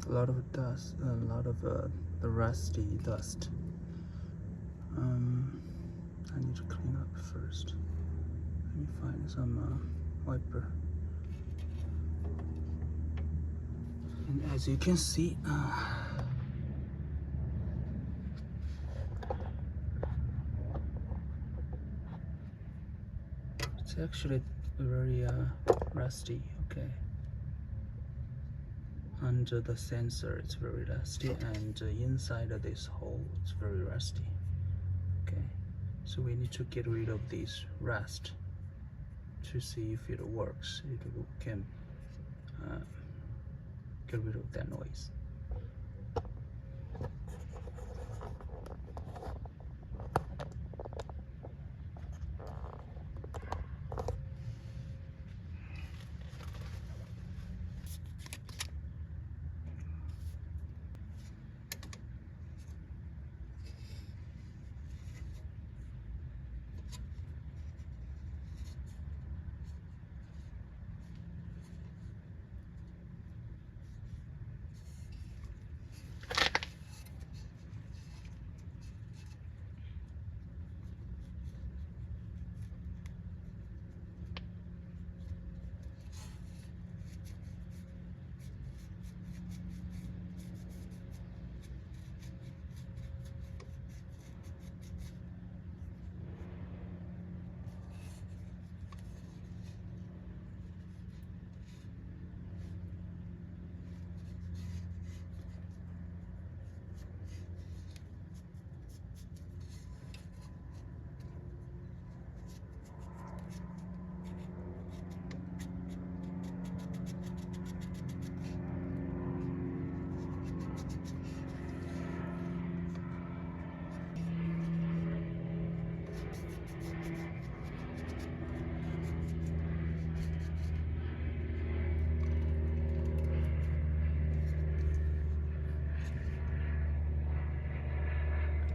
A lot of dust, a lot of the rusty dust. I need to clean up first. Let me find some wiper. And as you can see, it's actually very rusty. Okay, under the sensor it's very rusty, and inside of this hole it's very rusty. Okay, so we need to get rid of this rust to see if it works. It can get rid of that noise.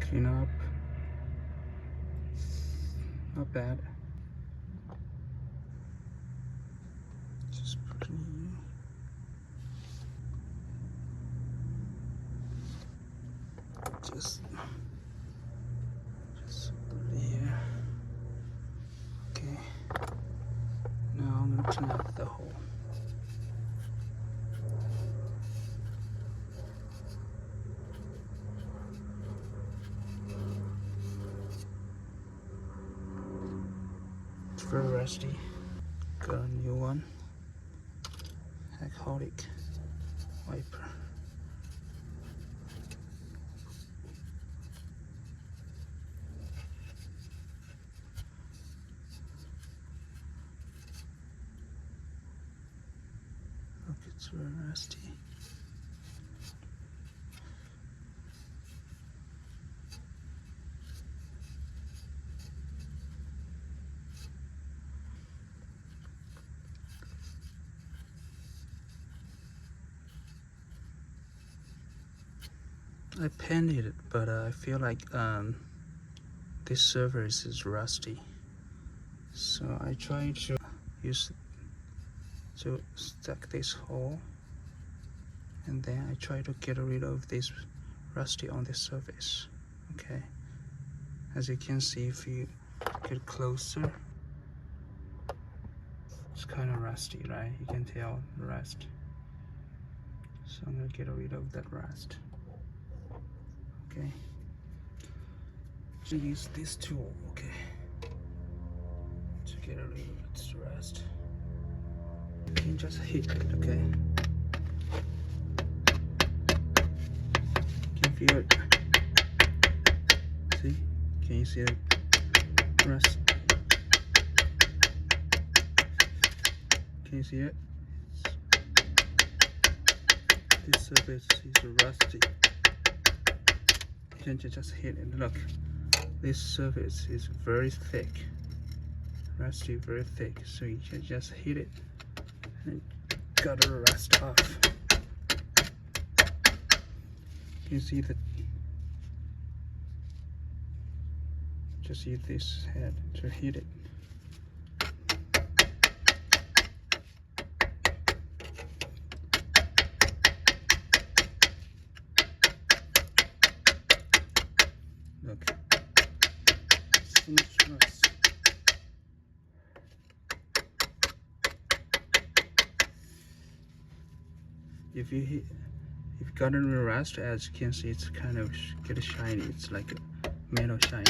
Clean up. Not bad. Just put it in. Just put it here. Okay. Now I'm gonna clean up the hole. It's very rusty. Got a new one. Alcoholic wiper. Look, it's very rusty. I painted it, but I feel like this surface is rusty. So I try to use to stuck this hole, and then I try to get rid of this rusty on the surface. Okay, as you can see, if you get closer, it's kind of rusty, right? You can tell the rust. So I'm gonna get rid of that rust. Okay, to use this tool, okay, to get rid of its rust. You can just hit it, okay? You can feel it. See? Can you see the rust? Can you see it? This surface is rusty. You can just hit it. Look, this surface is very thick, rusty, very thick. So you can just hit it and got the rust off. You see that? Just use this head to hit it. Look, so much rust. If you got any rust, as you can see, it's kind of get shiny. It's like a metal shiny.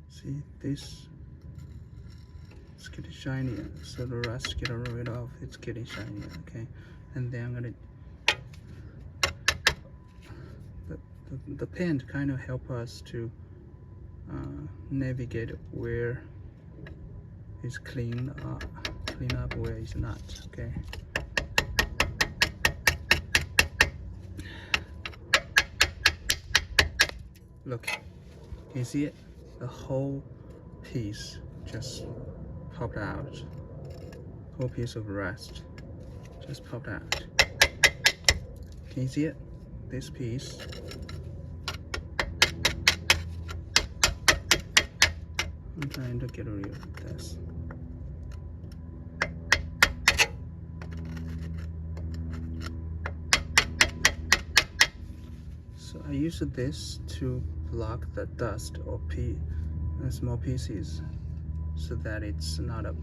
See, this it's getting shinier, so the rust get rid of, it's getting shinier. Okay, and then I'm gonna the paint kind of help us to navigate where it's clean up, where it's not. Okay. Look, you see it? The whole piece just popped out. Whole piece of rust just popped out. Can you see it? This piece. I'm trying to get rid of this. So I use this to block the dust or small pieces, so that it's not a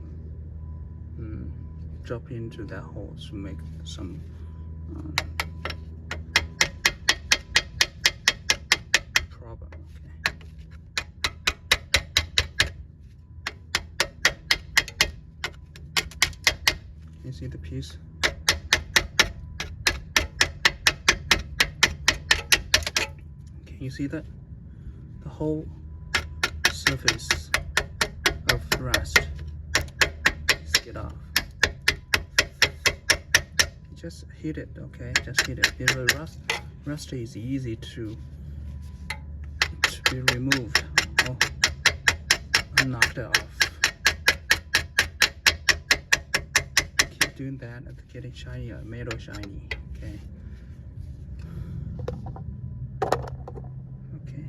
drop into that hole to make some problem. Okay. You see the piece? Can you see that? The whole surface of rust is get off. Just hit it, okay? Just hit it. Because rust is easy to be removed or knocked off. Keep doing that and getting shiny, metal shiny. Okay. Okay.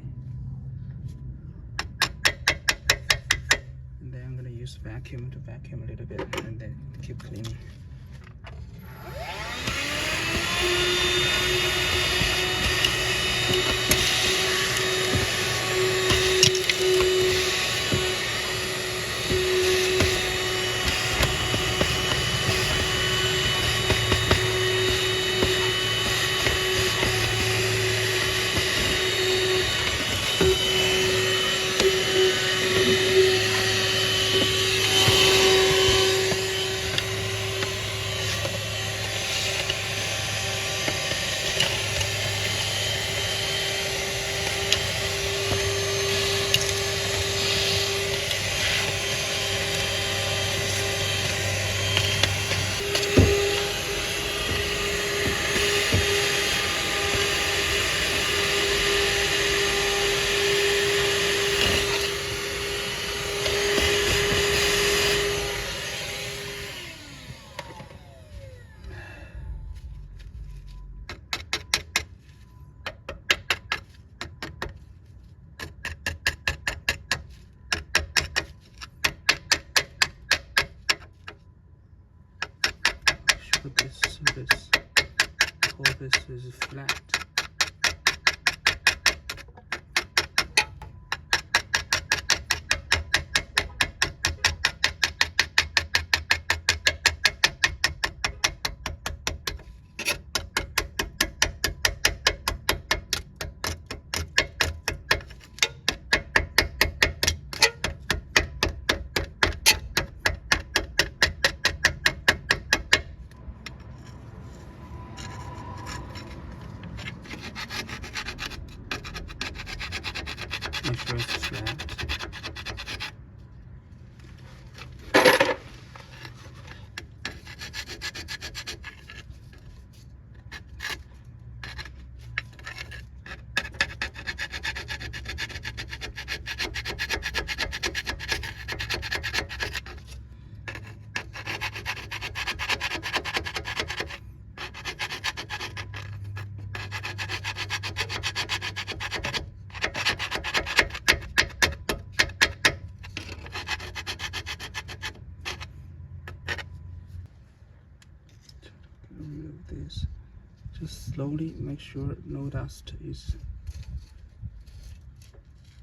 And then I'm gonna use vacuum to vacuum a little bit, and then keep cleaning. This whole piece is flat. Make sure it's flat. slowly make sure no dust is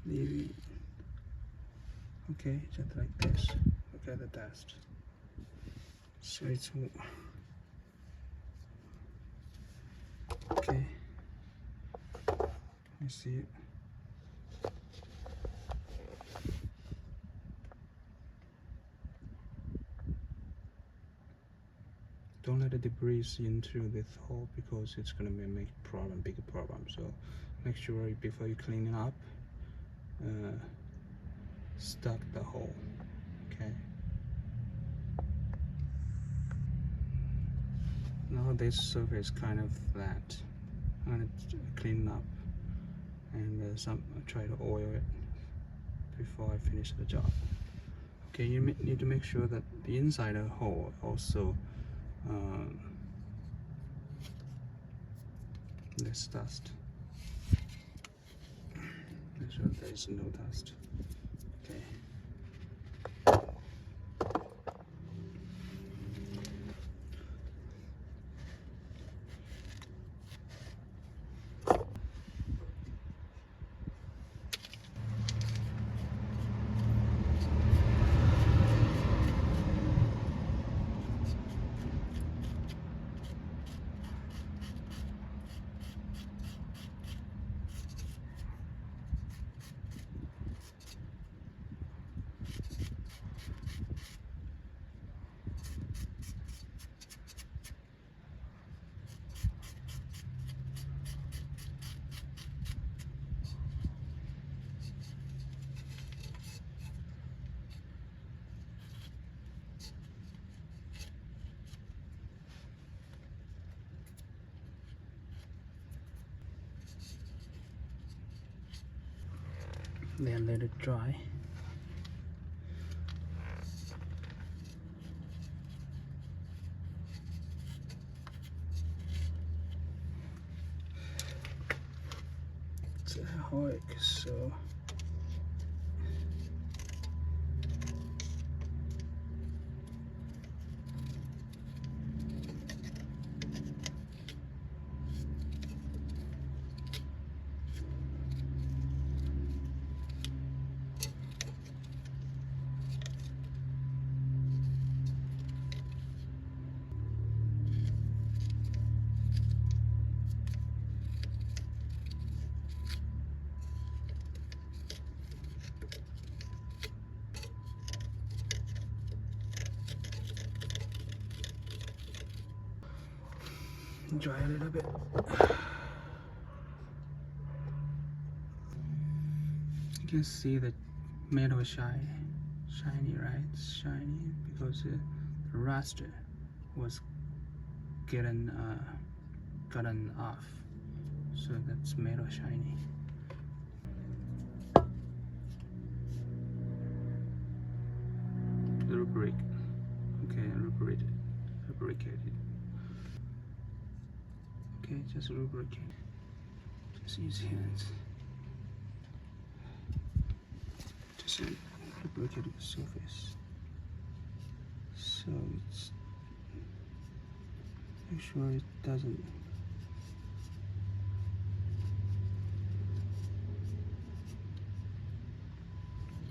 leaving. Okay, just like this. Look at the dust. So it's okay. I see it. Don't let the debris into this hole because it's gonna make bigger problem. So make sure before you clean it up, stuck the hole. Okay. Now this surface kind of flat. I'm gonna clean up and try to oil it before I finish the job. Okay, you need to make sure that the inside of the hole also less dust. Make sure there is no dust. Okay. Then let it dry. It's a hike, so dry a little bit. You can see the metal shiny, right? It's shiny because the rust was gotten off, so that's metal shiny. Lubricate. Okay, lubricate it. Okay, just lubricate. Just use hands. Just lubricate the surface. So it's make sure it doesn't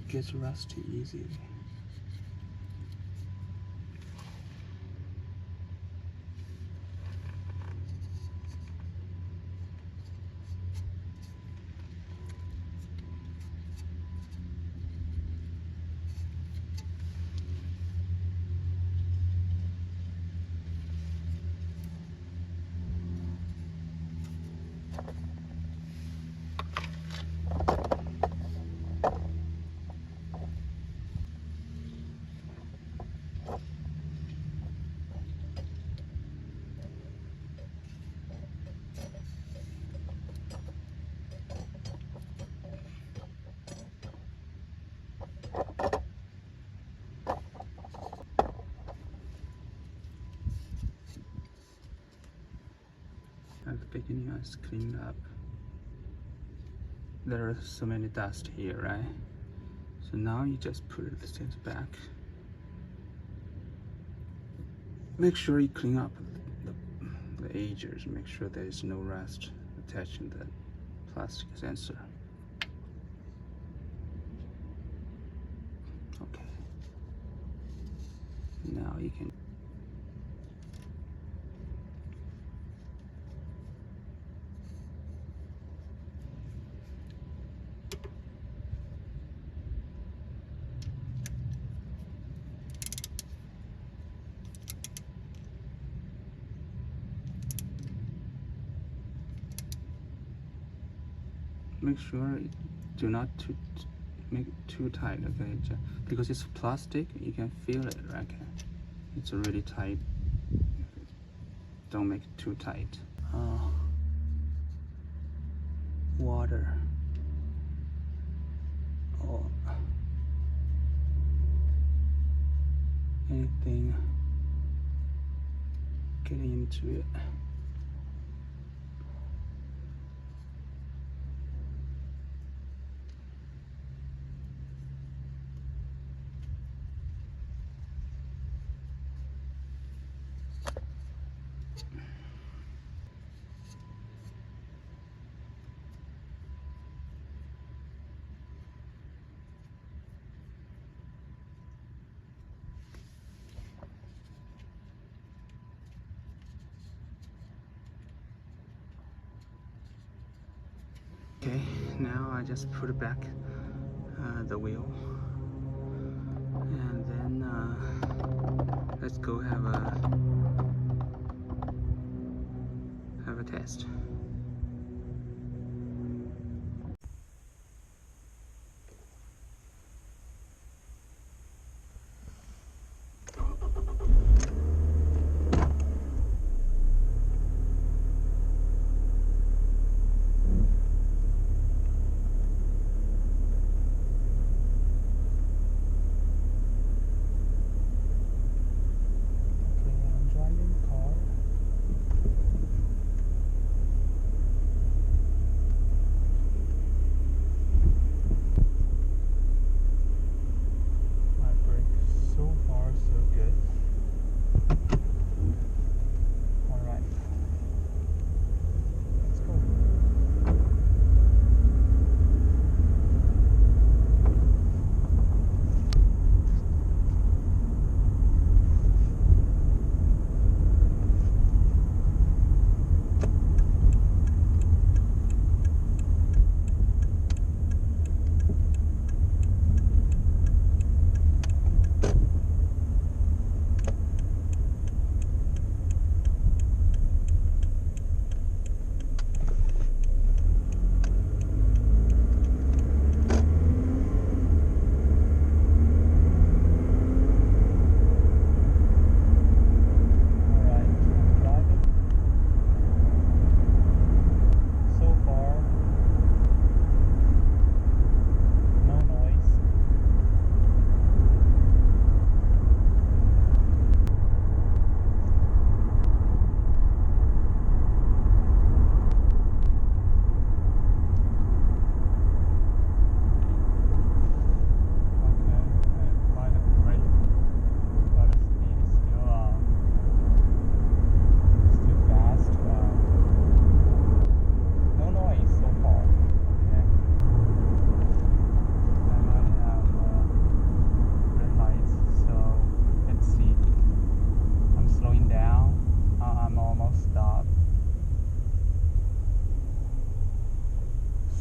get rusty easily. At the beginning, I just cleaned up. There are so many dust here, right? So now you just put the things back. Make sure you clean up the the edges, make sure there is no rust attaching the plastic sensor. Okay. Now you can make sure do not make it too tight, okay? Because it's plastic, you can feel it, right? It's already tight. Don't make it too tight. Water or anything getting into it. Okay, now I just put back the wheel, and then let's go have a test.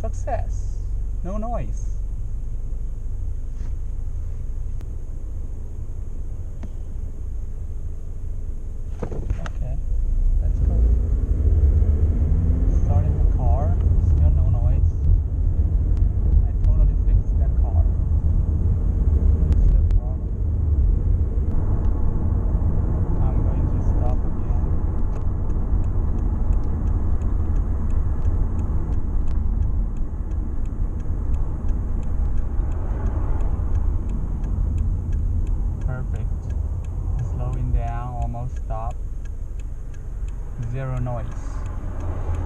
Success. No noise. Okay, let's go. Starting the car, still no noise. I totally fixed that car. What's the problem? I'm going to stop again. Perfect. Slowing down, almost stop. Zero noise.